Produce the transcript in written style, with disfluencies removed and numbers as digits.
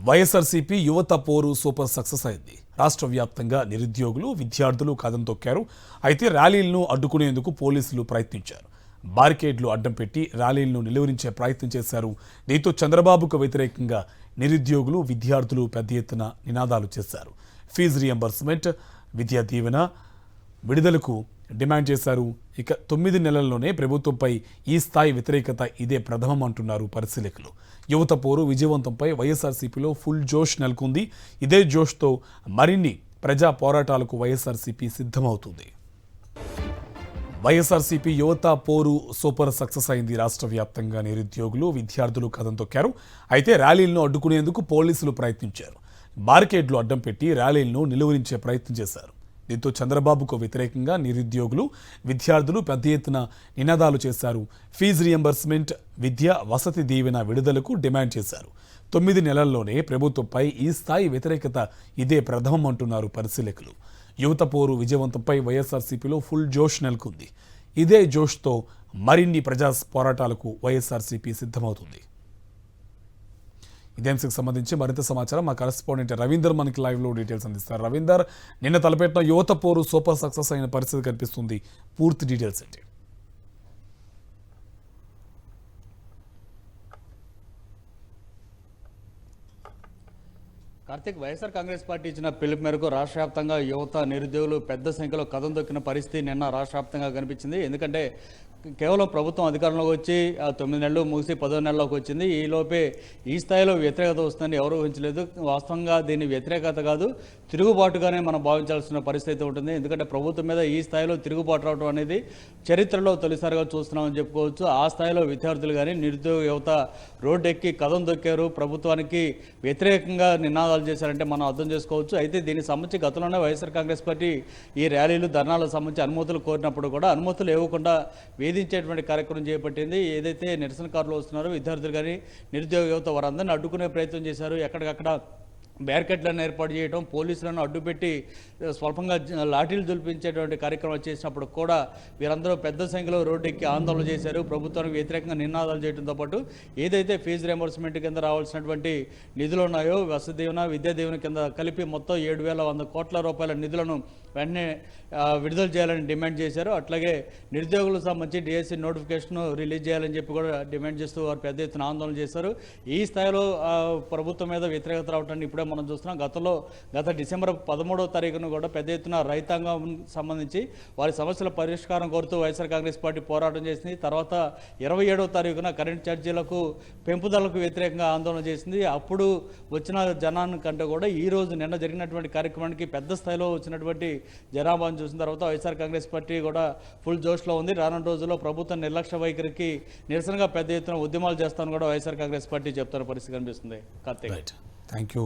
వైఎస్ఆర్సీపీ యువత పోరు super success అయింది. రాష్ట్ర వ్యాప్తంగా నిరుద్యోగులు, విద్యార్థులు కదం తొక్కారు. అయితే ర్యాలీలను అడ్డుకునేందుకు పోలీసులు ప్రయత్నించారు. బారికేడ్లు అడ్డం పెట్టి ర్యాలీలను నిలువరించే ప్రయత్నం చేశారు. దీంతో చంద్రబాబుకు వ్యతిరేకంగా నిరుద్యోగులు, విద్యార్థులు పెద్ద ఎత్తున నినాదాలు చేశారు. ఫీజు రియంబర్స్మెంట్, విద్యా దీవెన విడుదలకు డిమాండ్ చేశారు. ఇక 9 నెలల్లోనే ప్రభుత్వంపై ఈ స్థాయి వ్యతిరేకత ఇదే ప్రథమం అంటున్నారు పరిశీలకులు. యువత పోరు విజయవంతంపై వైఎస్ఆర్సీపీలో ఫుల్ జోష్ నెలకొంది. ఇదే జోష్తో మరిన్ని ప్రజా పోరాటాలకు వైఎస్ఆర్సీపీ సిద్ధమవుతుంది. వైఎస్ఆర్సీపీ యువత పోరు సూపర్ సక్సెస్ అయింది. రాష్ట్ర వ్యాప్తంగా నిరుద్యోగులు, విద్యార్థులు కదం తొక్కారు. అయితే ర్యాలీలను అడ్డుకునేందుకు పోలీసులు ప్రయత్నించారు. బారికేడ్లు అడ్డం పెట్టి ర్యాలీలను నిలువరించే ప్రయత్నం చేశారు. దీంతో చంద్రబాబుకు వ్యతిరేకంగా నిరుద్యోగులు, విద్యార్థులు పెద్ద ఎత్తున నినాదాలు చేశారు. ఫీజు రియంబర్స్మెంట్, విద్య వసతి దీవెన విడుదలకు డిమాండ్ చేశారు. 9 నెలల్లోనే ప్రభుత్వంపై ఈ స్థాయి వ్యతిరేకత ఇదే ప్రథమం అంటున్నారు పరిశీలకులు. యువత పోరు విజయవంతంపై వైఎస్ఆర్సీపీలో ఫుల్ జోష్ నెలకొంది. ఇదే జోష్తో మరిన్ని ప్రజా పోరాటాలకు వైఎస్ఆర్సీపీ సిద్ధమవుతుంది. ఇదే అంశకు సంబంధించి మరింత సమాచారం మా కరెస్పాండెంట్ రవీందర్ మనకి లైవ్లో డీటెయిల్స్ అందిస్తారు. రవీందర్, నిన్న తలపెట్టిన యువత పోరు సూపర్ సక్సెస్ అయిన పరిస్థితి కనిపిస్తుంది. పూర్తి డీటెయిల్స్ ఏంటి? కార్తీక్, వైఎస్ఆర్ కాంగ్రెస్ పార్టీ ఇచ్చిన పిలుపు మేరకు రాష్ట్ర వ్యాప్తంగా యువత, నిరుద్యోగులు పెద్ద సంఖ్యలో కదం దొక్కిన పరిస్థితి నిన్న రాష్ట్ర వ్యాప్తంగా కనిపించింది. ఎందుకంటే కేవలం ప్రభుత్వం అధికారంలోకి వచ్చి 9 నెలలు ముగిసి 10వ నెలలోకి వచ్చింది. ఈలోపే ఈ స్థాయిలో వ్యతిరేకత వస్తుందని ఎవరు ఊహించలేదు. వాస్తవంగా దీని వ్యతిరేకత కాదు, తిరుగుబాటుగానే మనం భావించాల్సిన పరిస్థితి ఉంటుంది. ఎందుకంటే ప్రభుత్వం మీద ఈ స్థాయిలో తిరుగుబాటు రావడం అనేది చరిత్రలో తొలిసారిగా చూస్తున్నామని చెప్పుకోవచ్చు. ఆ స్థాయిలో విద్యార్థులు కానీ నిరుద్యోగ యువత రోడ్డెక్కి కదం దొక్కారు, ప్రభుత్వానికి వ్యతిరేకంగా నినాదాలు చేశారంటే మనం అర్థం చేసుకోవచ్చు. అయితే దీనికి సంబంధించి గతంలోనే వైఎస్ఆర్ కాంగ్రెస్ పార్టీ ఈ ర్యాలీలు, ధర్నాలకు సంబంధించి అనుమతులు కోరినప్పుడు కూడా అనుమతులు ఇవ్వకుండా వేధించేటువంటి కార్యక్రమం చేపట్టింది. ఏదైతే నిరసనకారులు వస్తున్నారో విద్యార్థులు కానీ నిరుద్యోగ యువత వారందరినీ అడ్డుకునే ప్రయత్నం చేశారు. ఎక్కడికక్కడ బ్యారికేడ్లను ఏర్పాటు చేయడం, పోలీసులను అడ్డుపెట్టి స్వల్పంగా లాఠీలు దులిపించేటువంటి కార్యక్రమాలు చేసినప్పుడు కూడా వీరందరూ పెద్ద సంఖ్యలో రోడ్డెక్కి ఆందోళన చేశారు. ప్రభుత్వానికి వ్యతిరేకంగా నినాదాలు చేయడంతో పాటు ఏదైతే ఫీజు రియంబర్స్మెంట్ కింద రావాల్సినటువంటి నిధులు ఉన్నాయో, వసతి దీవెన, విద్యా దీవెన కింద కలిపి మొత్తం 7,100 కోట్ల రూపాయల నిధులను వెంటనే విడుదల చేయాలని డిమాండ్ చేశారు. అట్లాగే నిరుద్యోగులకు సంబంధించి డిఎస్సి నోటిఫికేషన్ రిలీజ్ చేయాలని చెప్పి కూడా డిమాండ్ చేస్తూ వారు పెద్ద ఎత్తున ఆందోళన చేశారు. ఈ స్థాయిలో ప్రభుత్వం మీద వ్యతిరేకత రావటాన్ని ఇప్పుడే మనం చూస్తున్నాం. గత డిసెంబర్ 13వ తారీఖున కూడా పెద్ద ఎత్తున రైతాంగం సంబంధించి వారి సమస్యల పరిష్కారం కోరుతూ వైఎస్ఆర్ కాంగ్రెస్ పార్టీ పోరాటం చేసింది. తర్వాత 27వ తారీఖున కరెంట్ ఛార్జీలకు పెంపుదలకు వ్యతిరేకంగా ఆందోళన చేసింది. అప్పుడు వచ్చిన జనాన్ని కంటే కూడా ఈ రోజు నిన్న జరిగినటువంటి కార్యక్రమానికి పెద్ద స్థాయిలో వచ్చినటువంటి జనాభాను చూసిన తర్వాత వైఎస్ఆర్ కాంగ్రెస్ పార్టీ కూడా ఫుల్ జోష్లో ఉంది. రానున్న రోజుల్లో ప్రభుత్వం నిర్లక్ష్య వైఖరికి నిరసనగా పెద్ద ఎత్తున ఉద్యమాలు చేస్తామని కూడా వైఎస్ఆర్ కాంగ్రెస్ పార్టీ చెప్తున్న పరిస్థితి కనిపిస్తుంది. Karthik, thank you.